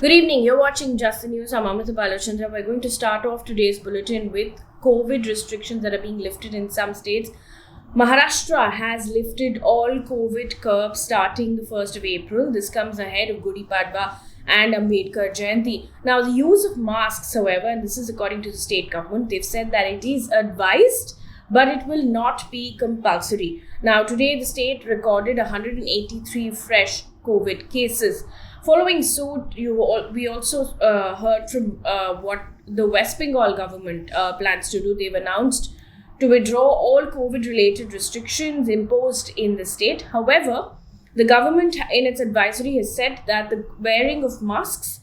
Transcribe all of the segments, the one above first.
Good evening. You're watching Just the News. I'm Amita Balachandra. We're going to start off today's bulletin with COVID restrictions that are being lifted in some states. Maharashtra has lifted all COVID curbs starting the 1st of April. This comes ahead of Gudi Padwa and Ambedkar Jayanti. Now, the use of masks, however, and this is according to the state government, they've said that it is advised, but it will not be compulsory. Now, today the state recorded 183 fresh COVID cases. Following suit, we also heard from what the West Bengal government plans to do. They've announced to withdraw all COVID-related restrictions imposed in the state. However, the government in its advisory has said that the wearing of masks,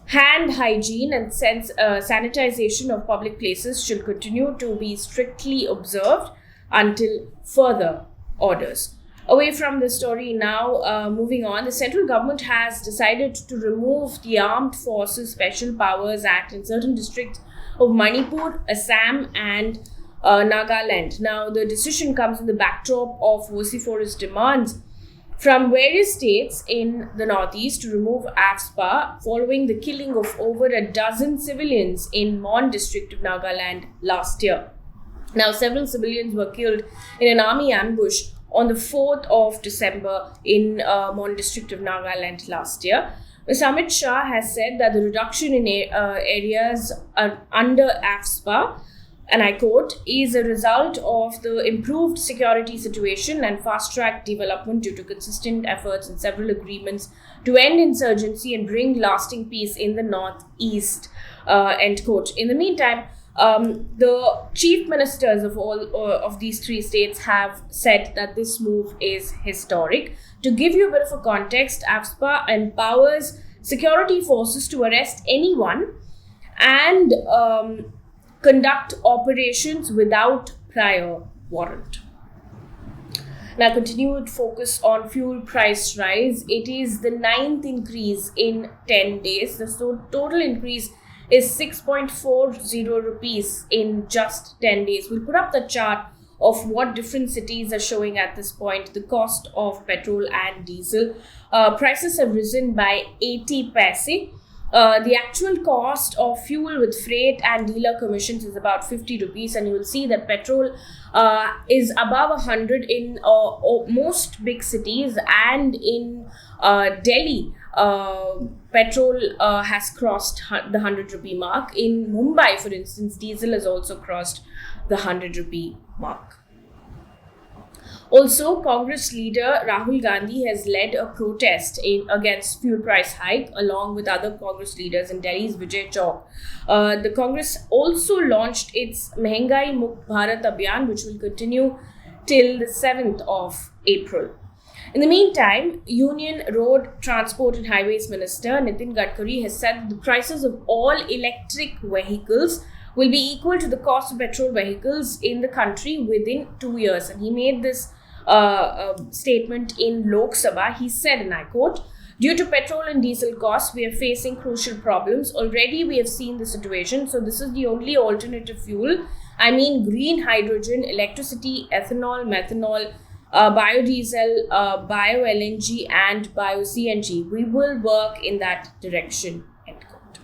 hand hygiene and sanitization of public places should continue to be strictly observed until further orders. Away from this story now, moving on, the central government has decided to remove the Armed Forces Special Powers Act in certain districts of Manipur, Assam and Nagaland. Now, the decision comes in the backdrop of vociferous demands from various states in the northeast to remove AFSPA following the killing of over a dozen civilians in Mon district of Nagaland last year. Now, several civilians were killed in an army ambush on the 4th of December in Mon district of Nagaland last year. Amit Shah has said that the reduction in areas under AFSPA, and I quote, is a result of the improved security situation and fast-track development due to consistent efforts and several agreements to end insurgency and bring lasting peace in the northeast, end quote. In the meantime, the chief ministers of all of these three states have said that this move is historic. To give you a bit of a context, AFSPA empowers security forces to arrest anyone and conduct operations without prior warrant. Now, continued focus on fuel price rise. It is the 9th increase in 10 days. The total increase is 6.40 rupees in just 10 days. We'll put up the chart of what different cities are showing at this point, the cost of petrol and diesel. Prices have risen by 80 paise. The actual cost of fuel with freight and dealer commissions is about 50 rupees, and you will see that petrol is above 100 in most big cities, and in Delhi, petrol has crossed the 100 rupee mark. In Mumbai, for instance, diesel has also crossed the 100 rupee mark. Also, Congress leader Rahul Gandhi has led a protest against fuel price hike along with other Congress leaders in Delhi's Vijay Chowk. The Congress also launched its Mehengai Mukt Bharat Abhiyan, which will continue till the 7th of April. In the meantime, Union Road Transport and Highways Minister Nitin Gadkari has said that the prices of all electric vehicles will be equal to the cost of petrol vehicles in the country within 2 years. And he made this statement in Lok Sabha. He said, and I quote, "Due to petrol and diesel costs, we are facing crucial problems. Already we have seen the situation. So this is the only alternative fuel. I mean green hydrogen, electricity, ethanol, methanol, biodiesel, bio-LNG and bio-CNG. We will work in that direction." End quote.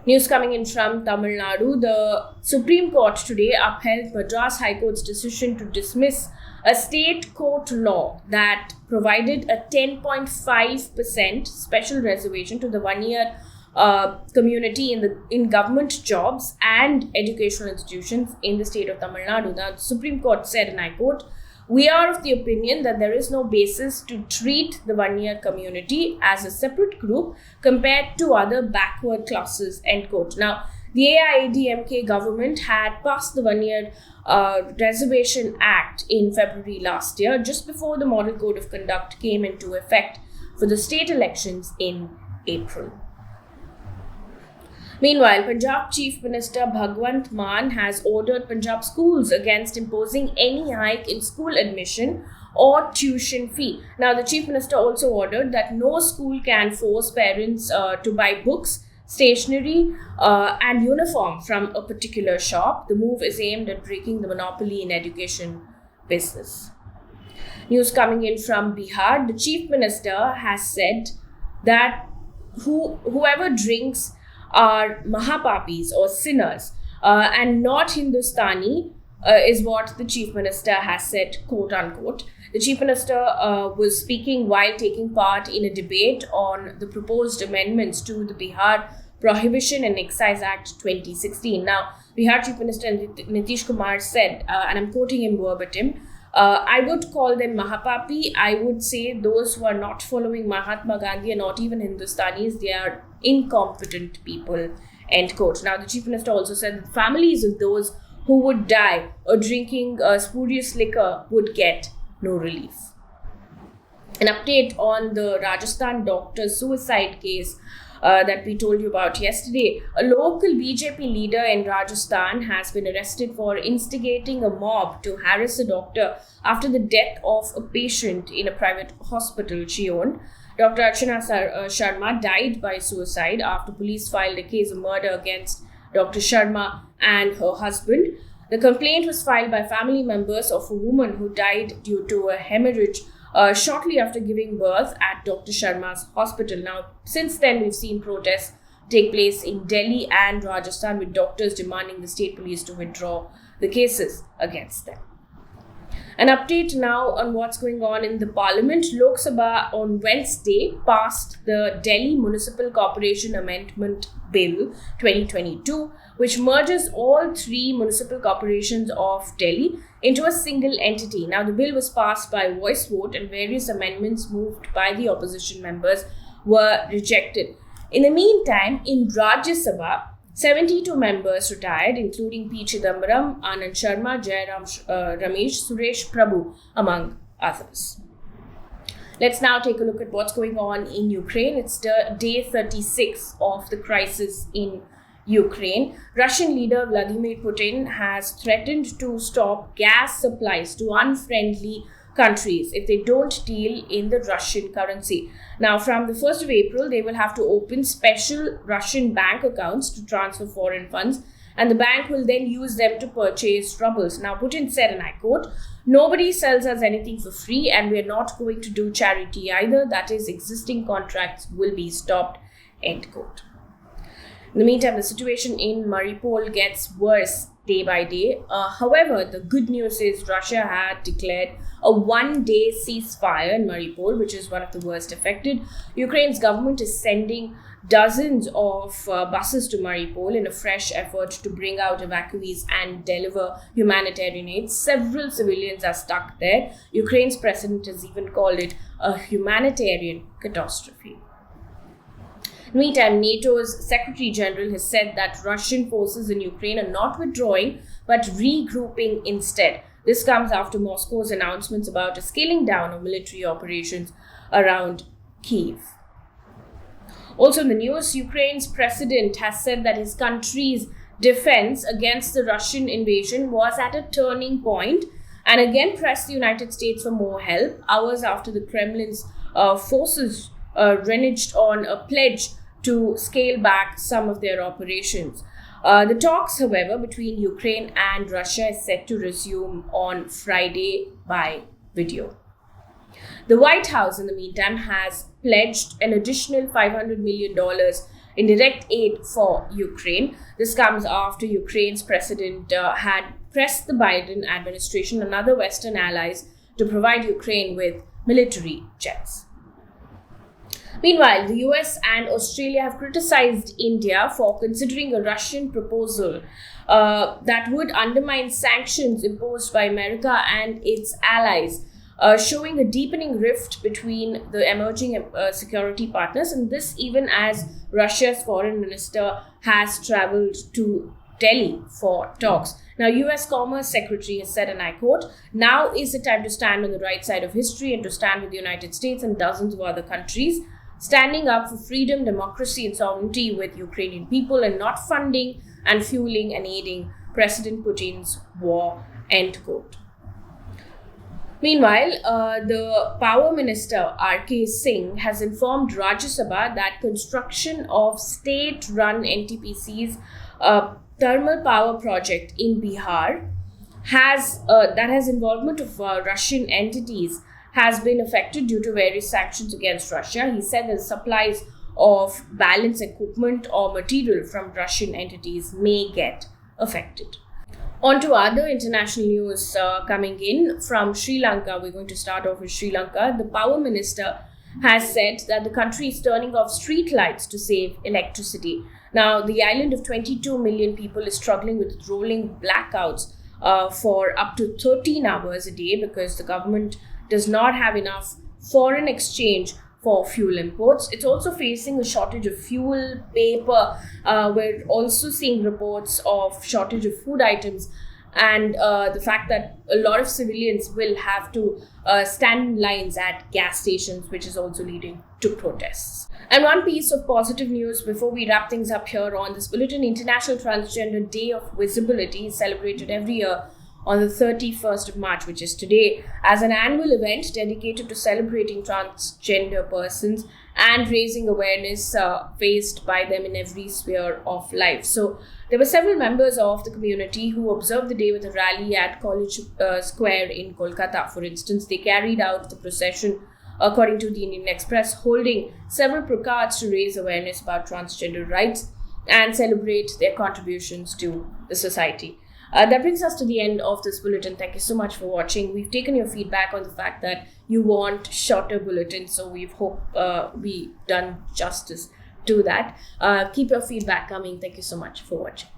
News coming in from Tamil Nadu. The Supreme Court today upheld Madras High Court's decision to dismiss a state court law that provided a 10.5% special reservation to the Vanniyar community in government jobs and educational institutions in the state of Tamil Nadu. Now, the Supreme Court said, and I quote, "We are of the opinion that there is no basis to treat the Vanniyar community as a separate group compared to other backward classes," end quote. Now, the AIADMK government had passed the Vanniyar Reservation Act in February last year, just before the Model Code of Conduct came into effect for the state elections in April. Meanwhile, Punjab Chief Minister Bhagwant Mann has ordered Punjab schools against imposing any hike in school admission or tuition fee. Now, the Chief Minister also ordered that no school can force parents to buy books, stationery and uniform from a particular shop. The move is aimed at breaking the monopoly in education business. News coming in from Bihar. The Chief Minister has said that whoever drinks are mahapapis or sinners and not Hindustani is what the Chief Minister has said, quote unquote. The Chief Minister was speaking while taking part in a debate on the proposed amendments to the Bihar Prohibition and Excise Act 2016. Now, Bihar Chief Minister Nitish Kumar said, and I'm quoting him verbatim, I would call them Mahapapi. I would say those who are not following Mahatma Gandhi and not even Hindustanis, they are incompetent people, end quote. Now, the Chief Minister also said that families of those who would die or drinking spurious liquor would get no relief. An update on the Rajasthan doctor suicide case that we told you about yesterday. A local BJP leader in Rajasthan has been arrested for instigating a mob to harass a doctor after the death of a patient in a private hospital she owned. Dr. Archana Sharma died by suicide after police filed a case of murder against Dr. Sharma and her husband. The complaint was filed by family members of a woman who died due to a hemorrhage shortly after giving birth at Dr. Sharma's hospital. Now, since then, we've seen protests take place in Delhi and Rajasthan, with doctors demanding the state police to withdraw the cases against them. An update now on what's going on in the Parliament. Lok Sabha on Wednesday passed the Delhi Municipal Corporation Amendment Bill 2022, which merges all three municipal corporations of Delhi into a single entity. Now, the bill was passed by voice vote and various amendments moved by the opposition members were rejected. In the meantime, in Rajya Sabha, 72 members retired, including P. Chidambaram, Anand Sharma, Jairam Ramesh, Suresh Prabhu, among others. Let's now take a look at what's going on in Ukraine. It's day 36 of the crisis in Ukraine. Russian leader Vladimir Putin has threatened to stop gas supplies to unfriendly countries if they don't deal in the Russian currency. Now, from the 1st of April, they will have to open special Russian bank accounts to transfer foreign funds, and the bank will then use them to purchase roubles. Now, Putin said, and I quote, "Nobody sells us anything for free, and we are not going to do charity either. That is, existing contracts will be stopped," end quote. In the meantime, the situation in Mariupol gets worse day by day. However, the good news is Russia had declared a one-day ceasefire in Mariupol, which is one of the worst affected. Ukraine's government is sending dozens of buses to Mariupol in a fresh effort to bring out evacuees and deliver humanitarian aid. Several civilians are stuck there. Ukraine's president has even called it a humanitarian catastrophe. Meantime, NATO's Secretary General has said that Russian forces in Ukraine are not withdrawing, but regrouping instead. This comes after Moscow's announcements about a scaling down of military operations around Kyiv. Also in the news, Ukraine's president has said that his country's defense against the Russian invasion was at a turning point and again pressed the United States for more help, hours after the Kremlin's forces reneged on a pledge to scale back some of their operations. The talks, however, between Ukraine and Russia is set to resume on Friday by video. The White House, in the meantime, has pledged an additional $500 million in direct aid for Ukraine. This comes after Ukraine's president had pressed the Biden administration and other Western allies to provide Ukraine with military jets. Meanwhile, the US and Australia have criticized India for considering a Russian proposal that would undermine sanctions imposed by America and its allies, showing a deepening rift between the emerging security partners, and this even as Russia's foreign minister has traveled to Delhi for talks. Now, US Commerce Secretary has said, and I quote, "Now is the time to stand on the right side of history and to stand with the United States and dozens of other countries, standing up for freedom, democracy, and sovereignty with Ukrainian people and not funding and fueling and aiding President Putin's war," end quote. Meanwhile, the Power Minister R.K. Singh has informed Rajya Sabha that construction of state-run NTPC's thermal power project in Bihar that has involvement of Russian entities has been affected due to various sanctions against Russia. He said that supplies of balance equipment or material from Russian entities may get affected. On to other international news coming in from Sri Lanka. We're going to start off with Sri Lanka. The power minister has said that the country is turning off street lights to save electricity. Now, the island of 22 million people is struggling with rolling blackouts for up to 13 hours a day because the government does not have enough foreign exchange for fuel imports. It's also facing a shortage of fuel, paper. We're also seeing reports of shortage of food items and the fact that a lot of civilians will have to stand in lines at gas stations, which is also leading to protests. And one piece of positive news before we wrap things up here on this bulletin: International Transgender Day of Visibility is celebrated every year on the 31st of March, which is today, as an annual event dedicated to celebrating transgender persons and raising awareness faced by them in every sphere of life. So there were several members of the community who observed the day with a rally at College Square in Kolkata. For instance, they carried out the procession, according to the Indian Express, holding several placards to raise awareness about transgender rights and celebrate their contributions to the society. That brings us to the end of this bulletin. Thank you so much for watching. We've taken your feedback on the fact that you want shorter bulletins, so we hope we done justice to that. Keep your feedback coming. Thank you so much for watching.